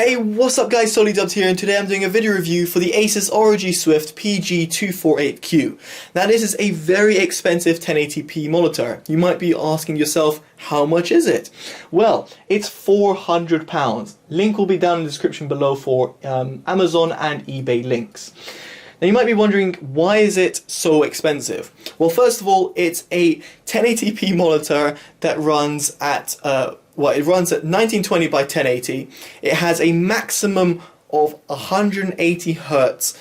Hey, what's up guys, SoliDubs here, and today I'm doing a video review for the Asus ROG Swift PG248Q. Now this is a very expensive 1080p monitor. You might be asking yourself, how much is it? Well, it's £400. Link will be down in the description below for Amazon and eBay links. Now you might be wondering, why is it so expensive? Well, first of all, it's a 1080p monitor that runs at it runs at 1920 by 1080. It has a maximum of 180 Hz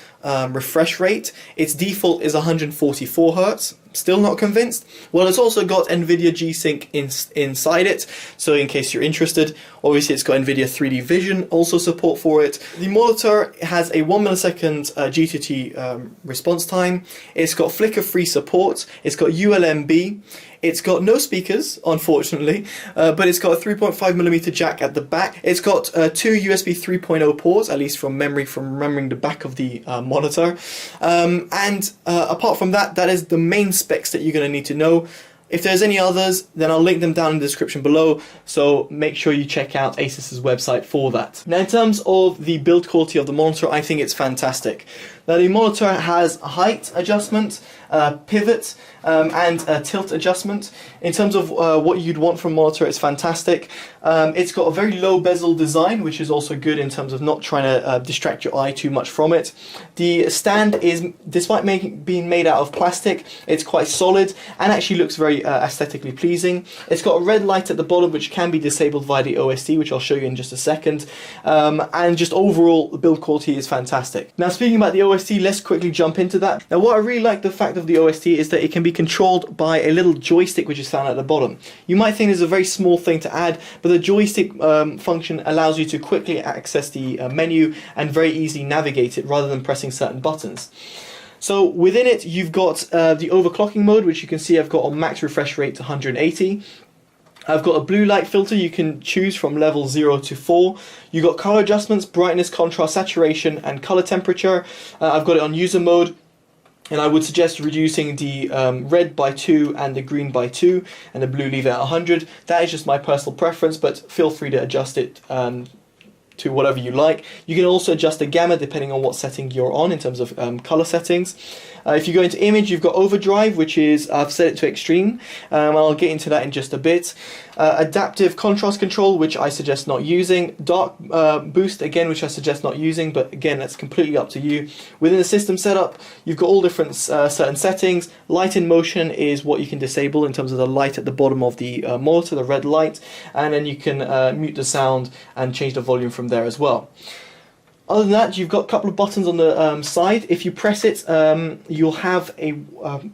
refresh rate. Its default is 144 Hz. Still not convinced? Well, it's also got NVIDIA G-Sync inside it, so in case you're interested. Obviously it's got NVIDIA 3D Vision also support for it. The monitor has a 1 millisecond G2T response time. It's got flicker-free support. It's got ULMB. It's got no speakers, unfortunately, but it's got a 3.5mm jack at the back. It's got two USB 3.0 ports, at least from remembering the back of the monitor. Apart from that, that is the main specs that you're going to need to know. If there's any others, then I'll link them down in the description below, so make sure you check out Asus's website for that. Now in terms of the build quality of the monitor, I think it's fantastic. Now the monitor has height adjustment, pivot, and tilt adjustment. In terms of what you'd want from a monitor, it's fantastic. It's got a very low bezel design, which is also good in terms of not trying to distract your eye too much from it. The stand is, despite being made out of plastic, it's quite solid and actually looks very aesthetically pleasing. It's got a red light at the bottom which can be disabled via the OSD, which I'll show you in just a second. And just overall, the build quality is fantastic. Now speaking about the OSD, let's quickly jump into that. Now what I really like the fact of the OSD is that it can be controlled by a little joystick which is found at the bottom. You might think it's a very small thing to add, but the joystick function allows you to quickly access the menu and very easily navigate it rather than pressing certain buttons. So within it you've got the overclocking mode, which you can see I've got on max refresh rate to 180. I've got a blue light filter you can choose from level 0 to 4. You've got color adjustments, brightness, contrast, saturation and color temperature. I've got it on user mode, and I would suggest reducing the red by 2 and the green by 2 and the blue leave it at 100. That is just my personal preference, but feel free to adjust it to whatever you like. You can also adjust the gamma depending on what setting you're on in terms of color settings. If you go into image, you've got overdrive, which is, I've set it to extreme. I'll get into that in just a bit. Adaptive contrast control, which I suggest not using. Dark boost, again, which I suggest not using, but again, that's completely up to you. Within the system setup, you've got all different certain settings. Light in motion is what you can disable in terms of the light at the bottom of the monitor, the red light, and then you can mute the sound and change the volume from there as well. Other than that, you've got a couple of buttons on the side. If you press it, you'll have a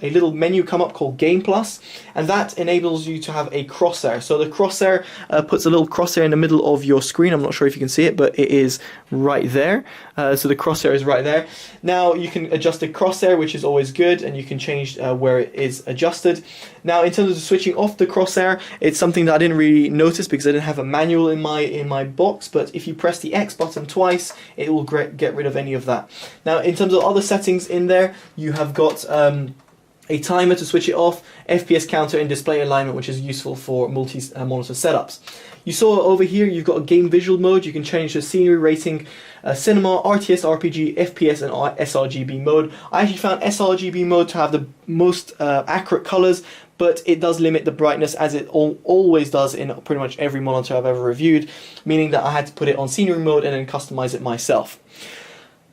little menu come up called Game Plus, and that enables you to have a crosshair. So the crosshair puts a little crosshair in the middle of your screen. I'm not sure if you can see it, but it is right there. So the crosshair is right there. Now you can adjust the crosshair, which is always good, and you can change where it is adjusted. Now in terms of switching off the crosshair, it's something that I didn't really notice because I didn't have a manual in my box, but if you press the X button twice, it will get rid of any of that. Now in terms of other settings in there, you have got a timer to switch it off, FPS counter and display alignment, which is useful for multi-monitor setups. You saw over here you've got a game visual mode. You can change the scenery rating, cinema, RTS, RPG, FPS and sRGB mode. I actually found sRGB mode to have the most accurate colors, but it does limit the brightness, as it always does in pretty much every monitor I've ever reviewed, meaning that I had to put it on scenery mode and then customize it myself.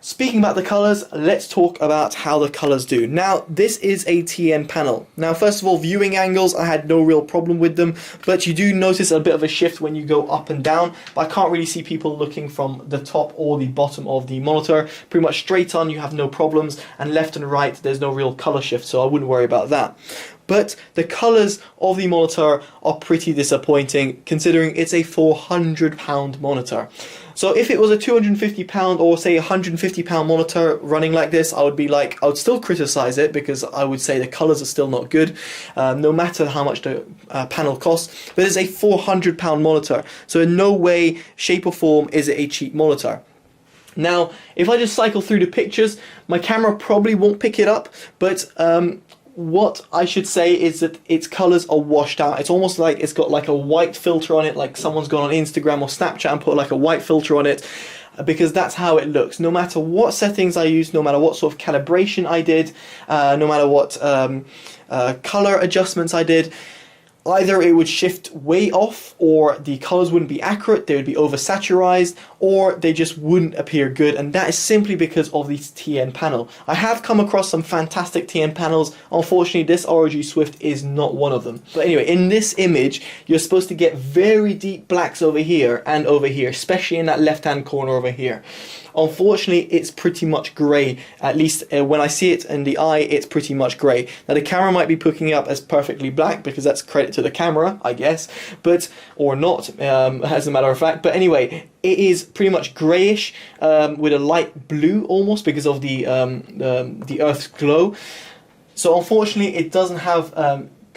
Speaking about the colors, let's talk about how the colors do. Now, this is a TN panel. Now, first of all, viewing angles, I had no real problem with them, but you do notice a bit of a shift when you go up and down, but I can't really see people looking from the top or the bottom of the monitor. Pretty much straight on, you have no problems, and left and right, there's no real color shift, so I wouldn't worry about that. But the colors of the monitor are pretty disappointing, considering it's a £400 monitor. So if it was a £250 or say £150 monitor running like this, I would still criticize it, because I would say the colors are still not good, no matter how much the panel costs. But it's a £400 monitor, so in no way, shape or form is it a cheap monitor. Now, if I just cycle through the pictures, my camera probably won't pick it up, but what I should say is that its colors are washed out. It's almost like it's got like a white filter on it, like someone's gone on Instagram or Snapchat and put like a white filter on it, because that's how it looks. No matter what settings I use, no matter what sort of calibration I did, no matter what color adjustments I did, either it would shift way off, or the colors wouldn't be accurate, they would be oversaturized, or they just wouldn't appear good, and that is simply because of the TN panel. I have come across some fantastic TN panels. Unfortunately, this ROG Swift is not one of them. But anyway, in this image, you're supposed to get very deep blacks over here and over here, especially in that left-hand corner over here. Unfortunately, it's pretty much grey. At least when I see it in the eye, it's pretty much grey. Now the camera might be picking up as perfectly black because that's credit to the camera, I guess, but or not, as a matter of fact. But anyway, it is pretty much greyish with a light blue almost because of the Earth's glow. So unfortunately, it doesn't have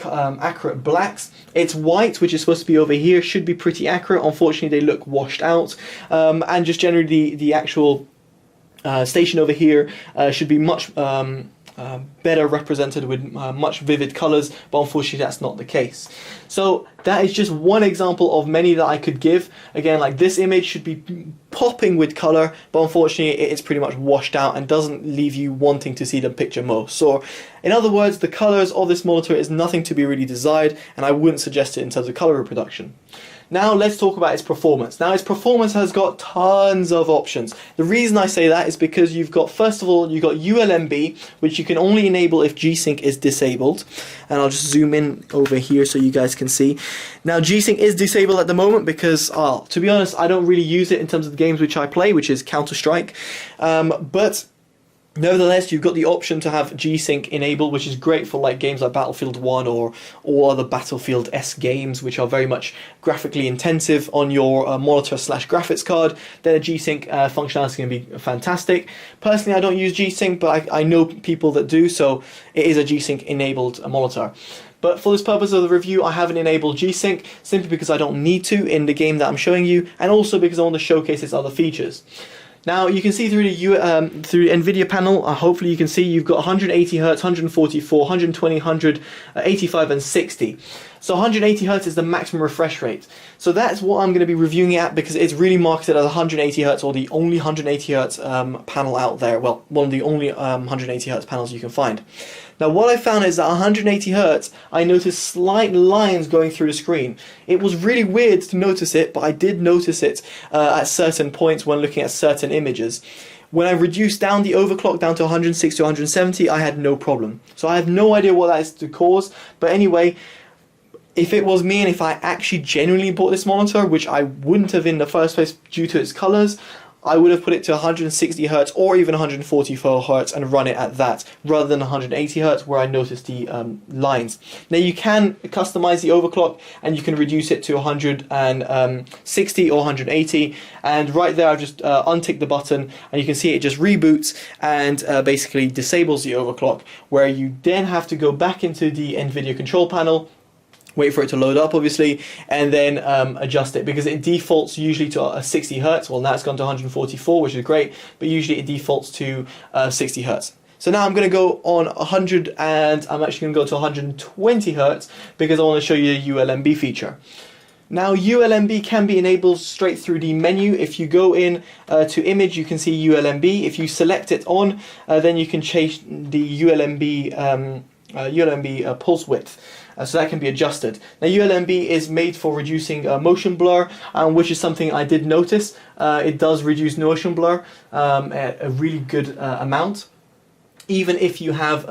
accurate blacks. It's white, which is supposed to be over here, should be pretty accurate. Unfortunately, they look washed out, and just generally the actual station over here should be much better represented with much vivid colors, but unfortunately that's not the case. So that is just one example of many that I could give. Again, like this image should be popping with color, but unfortunately it's pretty much washed out and doesn't leave you wanting to see the picture more. So in other words, the colors of this monitor is nothing to be really desired, and I wouldn't suggest it in terms of color reproduction. Now let's talk about its performance. Now its performance has got tons of options. The reason I say that is because you've got, first of all, you've got ULMB, which you can only enable if G-Sync is disabled. And I'll just zoom in over here so you guys can see. Now G-Sync is disabled at the moment because, to be honest, I don't really use it in terms of the games which I play, which is Counter-Strike. But nevertheless, you've got the option to have G-Sync enabled, which is great for like games like Battlefield 1 or other Battlefield-esque games, which are very much graphically intensive on your monitor/graphics card. Then a G-Sync functionality is going to be fantastic. Personally, I don't use G-Sync, but I know people that do, so it is a G-Sync enabled monitor. But for this purpose of the review, I haven't enabled G-Sync, simply because I don't need to in the game that I'm showing you, and also because I want to showcase its other features. Now you can see through the through NVIDIA panel, hopefully you can see you've got 180 Hz, 144, 120, 100, 85 and 60. So 180 Hz is the maximum refresh rate. So that's what I'm going to be reviewing it at, because it's really marketed as 180 Hz, or the only 180 Hz panel out there. Well, one of the only 180 Hz panels you can find. Now what I found is that 180 Hz, I noticed slight lines going through the screen. It was really weird to notice it, but I did notice it at certain points when looking at certain images. When I reduced down the overclock down to 160 or 170, I had no problem. So I have no idea what that is to cause, but anyway, if it was me and if I actually genuinely bought this monitor, which I wouldn't have in the first place due to its colors, I would have put it to 160 Hz or even 144 Hz and run it at that, rather than 180 Hz where I noticed the lines. Now you can customize the overclock and you can reduce it to 160 or 180, and right there I've just unticked the button and you can see it just reboots and basically disables the overclock, where you then have to go back into the NVIDIA control panel, wait for it to load up obviously, and then adjust it, because it defaults usually to 60 Hz. Well, now it's gone to 144, which is great, but usually it defaults to 60 Hz. So now I'm going to go on 100, and I'm actually going to go to 120 Hz because I want to show you the ULMB feature. Now ULMB can be enabled straight through the menu. If you go in to image, you can see ULMB. If you select it on, then you can change the ULMB pulse width. So that can be adjusted. Now ULMB is made for reducing motion blur, which is something I did notice. It does reduce motion blur at a really good amount. Even if you have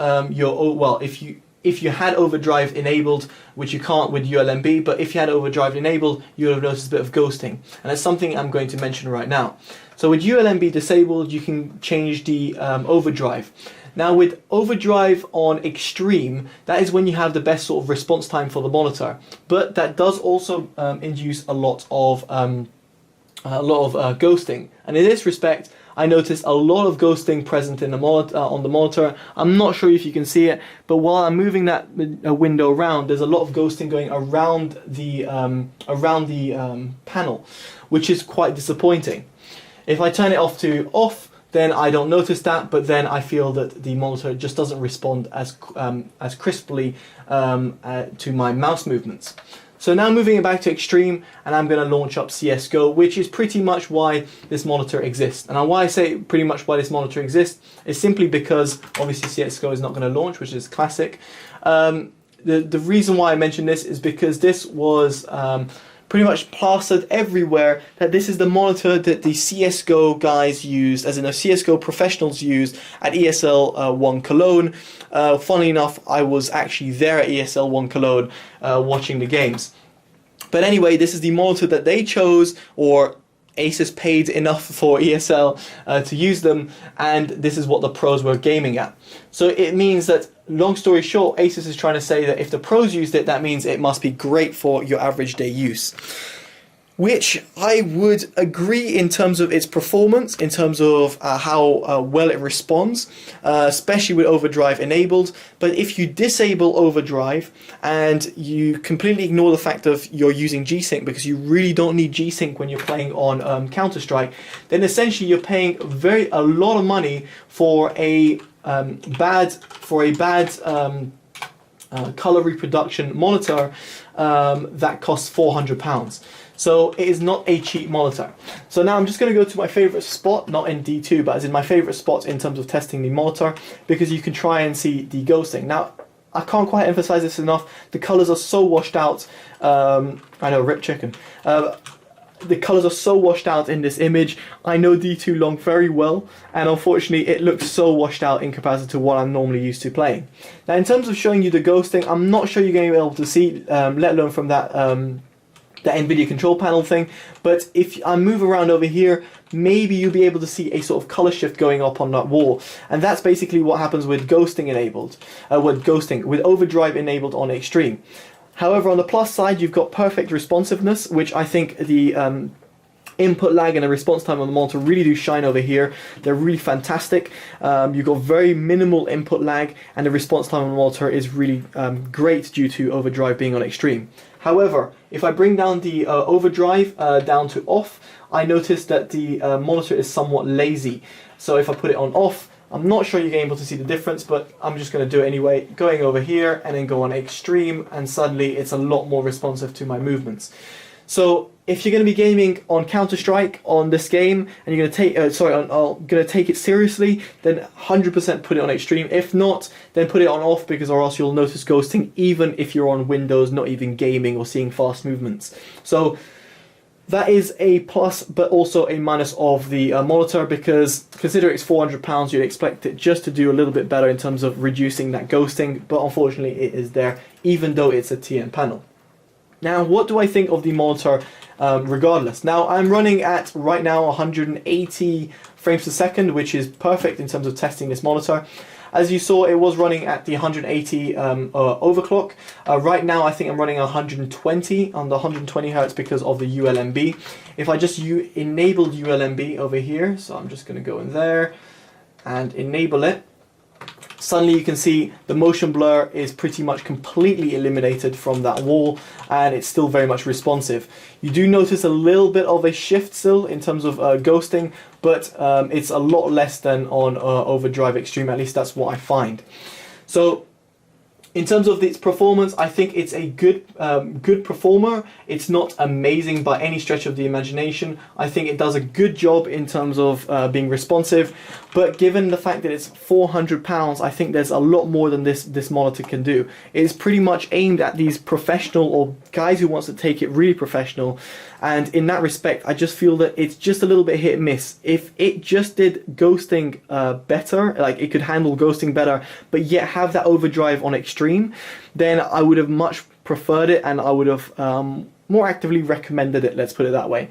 if you had overdrive enabled, which you can't with ULMB, but if you had overdrive enabled, you would have noticed a bit of ghosting, and that's something I'm going to mention right now. So with ULMB disabled, you can change the overdrive. Now with overdrive on extreme, that is when you have the best sort of response time for the monitor, but that does also induce a lot of ghosting. And in this respect, I noticed a lot of ghosting present in the on the monitor. I'm not sure if you can see it, but while I'm moving that window around, there's a lot of ghosting going around the panel, which is quite disappointing. If I turn it off to off, then I don't notice that, but then I feel that the monitor just doesn't respond as crisply to my mouse movements. So now moving it back to extreme, and I'm going to launch up CSGO, which is pretty much why this monitor exists. And why I say pretty much why this monitor exists is simply because obviously CSGO is not going to launch, which is classic. The reason why I mention this is because this was pretty much plastered everywhere that this is the monitor that the CSGO guys used, as in the CSGO professionals used at ESL 1 Cologne. Funnily enough, I was actually there at ESL 1 Cologne watching the games. But anyway, this is the monitor that they chose, or Asus paid enough for ESL to use them, and this is what the pros were gaming at. So it means that, long story short, Asus is trying to say that if the pros used it, that means it must be great for your average day use. Which I would agree in terms of its performance, in terms of how well it responds, especially with overdrive enabled. But if you disable overdrive and you completely ignore the fact of you're using G-Sync, because you really don't need G-Sync when you're playing on Counter-Strike, then essentially you're paying a lot of money for a bad color reproduction monitor that costs £400. So it is not a cheap monitor. So now I'm just going to go to my favorite spot, not in D2, but as in my favorite spot in terms of testing the monitor, because you can try and see the ghosting. Now, I can't quite emphasize this enough. The colors are so washed out. I know, rip chicken. The colors are so washed out in this image. I know D2 Long very well, and unfortunately it looks so washed out in comparison to what I'm normally used to playing. Now, in terms of showing you the ghosting, I'm not sure you're going to be able to see, let alone from that NVIDIA control panel thing, but if I move around over here, maybe you'll be able to see a sort of color shift going up on that wall, and that's basically what happens with ghosting enabled, with overdrive enabled on extreme. However, on the plus side, you've got perfect responsiveness, which I think the input lag and the response time on the monitor really do shine over here. They're really fantastic. You've got very minimal input lag, and the response time on the monitor is really great due to overdrive being on extreme. However, if I bring down the overdrive down to off, I notice that the monitor is somewhat lazy. So if I put it on off, I'm not sure you're able to see the difference, but I'm just going to do it anyway. Going over here and then go on extreme, and suddenly it's a lot more responsive to my movements. So if you're going to be gaming on Counter-Strike on this game, and you're going to take going to take it seriously, then 100% put it on extreme. If not, then put it on off, because or else you'll notice ghosting even if you're on Windows, not even gaming or seeing fast movements. So that is a plus, but also a minus of the monitor, because consider it's £400, you'd expect it just to do a little bit better in terms of reducing that ghosting, but unfortunately it is there, even though it's a TN panel. Now, what do I think of the monitor regardless? Now, I'm running at, right now, 180 frames per second, which is perfect in terms of testing this monitor. As you saw, it was running at the 180 overclock. Right now, I think I'm running 120 on the 120 Hz because of the ULMB. If I just enabled ULMB over here, so I'm just going to go in there and enable it, suddenly you can see the motion blur is pretty much completely eliminated from that wall, and it's still very much responsive. You do notice a little bit of a shift still in terms of ghosting, but it's a lot less than on Overdrive Extreme, at least that's what I find. So in terms of its performance, I think it's a good performer. It's not amazing by any stretch of the imagination. I think it does a good job in terms of being responsive, but given the fact that it's £400, I think there's a lot more than this monitor can do. It's pretty much aimed at these professional, or guys who wants to take it really professional, and in that respect, I just feel that it's just a little bit hit and miss. If it just did ghosting better, like it could handle ghosting better, but yet have that overdrive on extreme, then I would have much preferred it, and I would have more actively recommended it, let's put it that way.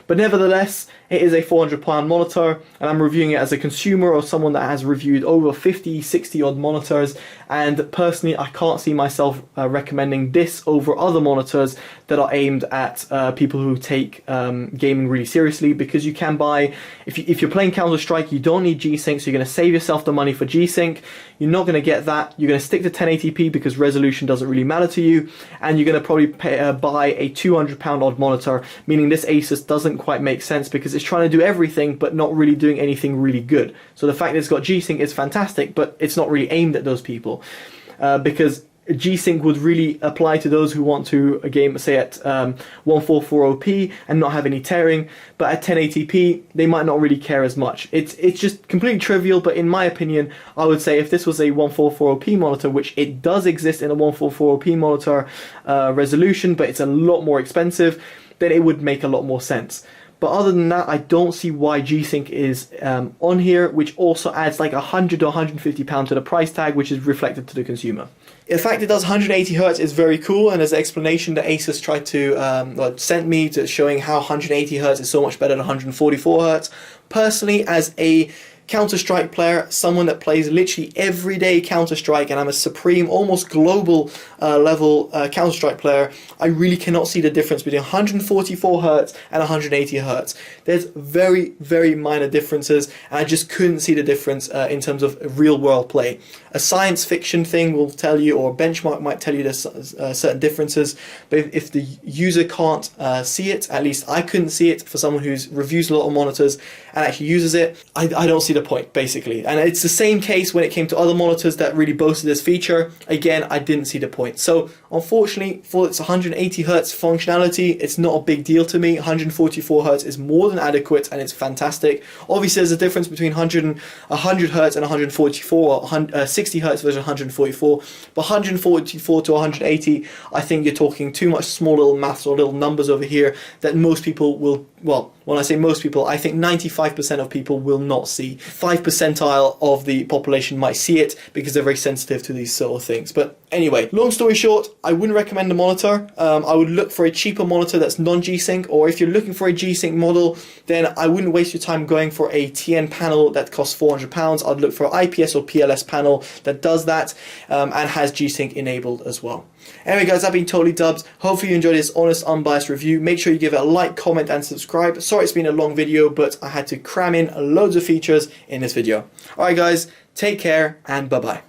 But nevertheless, it is a £400 monitor, and I'm reviewing it as a consumer or someone that has reviewed over 50, 60 odd monitors, and personally I can't see myself recommending this over other monitors that are aimed at people who take gaming really seriously, because you can buy, if you're playing Counter-Strike, you don't need G-Sync, so you're going to save yourself the money for G-Sync. You're not going to get that. You're going to stick to 1080p because resolution doesn't really matter to you, and you're going to probably buy a £200 odd monitor, meaning this Asus doesn't quite make sense because it's trying to do everything but not really doing anything really good. So the fact that it's got G-Sync is fantastic, but it's not really aimed at those people, because G-Sync would really apply to those who want to game, say, at 144p and not have any tearing, but at 1080p they might not really care as much. It's just completely trivial, but in my opinion, I would say if this was a 144p monitor, which it does exist in a 144p monitor resolution, but it's a lot more expensive, then it would make a lot more sense. But other than that, I don't see why G-Sync is on here, which also adds like £100 to £150 to the price tag, which is reflected to the consumer. The fact it does 180Hz is very cool, and as an explanation that Asus tried to sent me to showing how 180Hz is so much better than 144Hz. Personally, as a Counter-Strike player, someone that plays literally everyday Counter-Strike, and I'm a supreme, almost global level Counter-Strike player, I really cannot see the difference between 144Hz and 180Hz. There's very, very minor differences, and I just couldn't see the difference in terms of real-world play. A science fiction thing will tell you, or a benchmark might tell you there's certain differences, but if the user can't see it, at least I couldn't see it for someone who's reviews a lot of monitors and actually uses it, I don't see the point, basically. And it's the same case when it came to other monitors that really boasted this feature. Again, I didn't see the point. So unfortunately, for its 180Hz functionality, it's not a big deal to me. 144Hz is more than adequate, and it's fantastic. Obviously, there's a difference between 100Hz and 144, or 60Hz versus 144, but 144 to 180, I think you're talking too much small little maths or little numbers over here that most people will, well, when I say most people, I think 95% of people will not see. 5% of the population might see it because they're very sensitive to these sort of things. But anyway, long story short, I wouldn't recommend the monitor. I would look for a cheaper monitor that's non-G-Sync, or if you're looking for a G-Sync model, then I wouldn't waste your time going for a TN panel that costs £400. I'd look for an IPS or PLS panel that does that and has G-Sync enabled as well. Anyway guys, I've been Totally Dubs. Hopefully you enjoyed this honest, unbiased review. Make sure you give it a like, comment and subscribe. Sorry it's been a long video, but I had to cram in loads of features in this video. Alright guys, take care and bye bye.